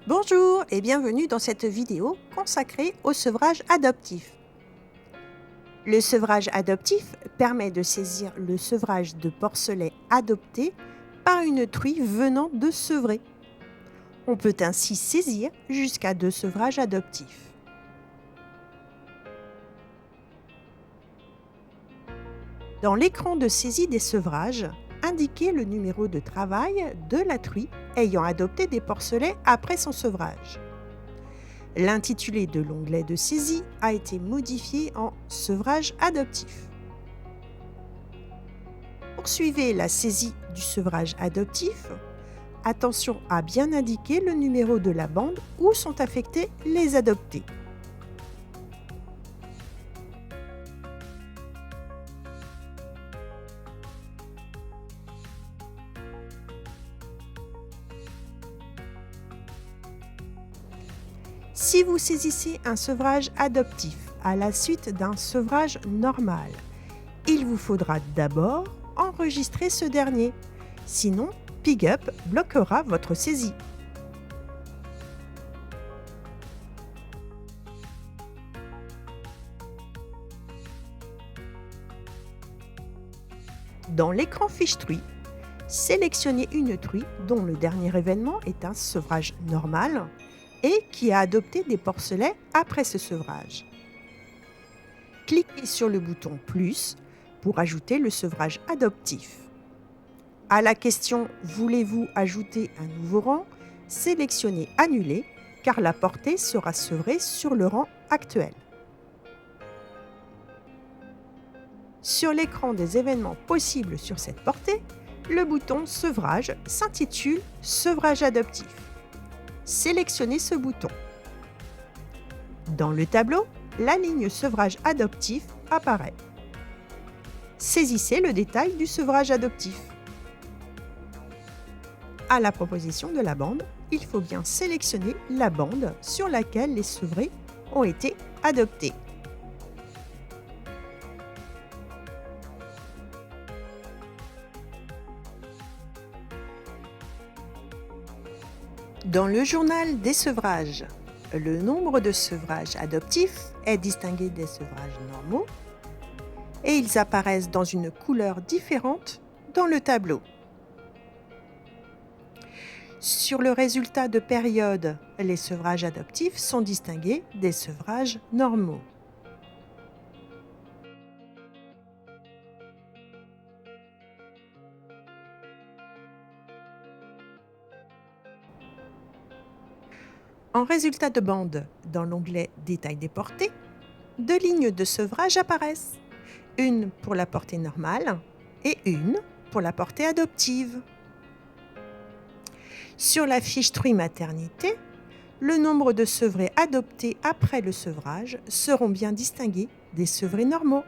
Bonjour et bienvenue dans cette vidéo consacrée au sevrage adoptif. Le sevrage adoptif permet de saisir le sevrage de porcelets adopté par une truie venant de sevrer. On peut ainsi saisir jusqu'à 2 sevrages adoptifs. Dans l'écran de saisie des sevrages, indiquez le numéro de travail de la truie ayant adopté des porcelets après son sevrage. L'intitulé de l'onglet de saisie a été modifié en « Sevrage adoptif ». Poursuivez la saisie du sevrage adoptif. Attention à bien indiquer le numéro de la bande où sont affectés les adoptés. Si vous saisissez un sevrage adoptif à la suite d'un sevrage normal, il vous faudra d'abord enregistrer ce dernier. Sinon, PigUp bloquera votre saisie. Dans l'écran Fiche truie, sélectionnez une truie dont le dernier événement est un sevrage normal et qui a adopté des porcelets après ce sevrage. Cliquez sur le bouton « Plus » pour ajouter le sevrage adoptif. À la question « Voulez-vous ajouter un nouveau rang ?», sélectionnez « Annuler » car la portée sera sevrée sur le rang actuel. Sur l'écran des événements possibles sur cette portée, le bouton « Sevrage » s'intitule « Sevrage adoptif ». Sélectionnez ce bouton. Dans le tableau, la ligne sevrage adoptif apparaît. Saisissez le détail du sevrage adoptif. À la proposition de la bande, il faut bien sélectionner la bande sur laquelle les sevrés ont été adoptés. Dans le journal des sevrages, le nombre de sevrages adoptifs est distingué des sevrages normaux et ils apparaissent dans une couleur différente dans le tableau. Sur le résultat de période, les sevrages adoptifs sont distingués des sevrages normaux. En résultat de bande, dans l'onglet « Détail des portées », 2 lignes de sevrage apparaissent, une pour la portée normale et une pour la portée adoptive. Sur la fiche truie maternité, le nombre de sevrés adoptés après le sevrage seront bien distingués des sevrés normaux.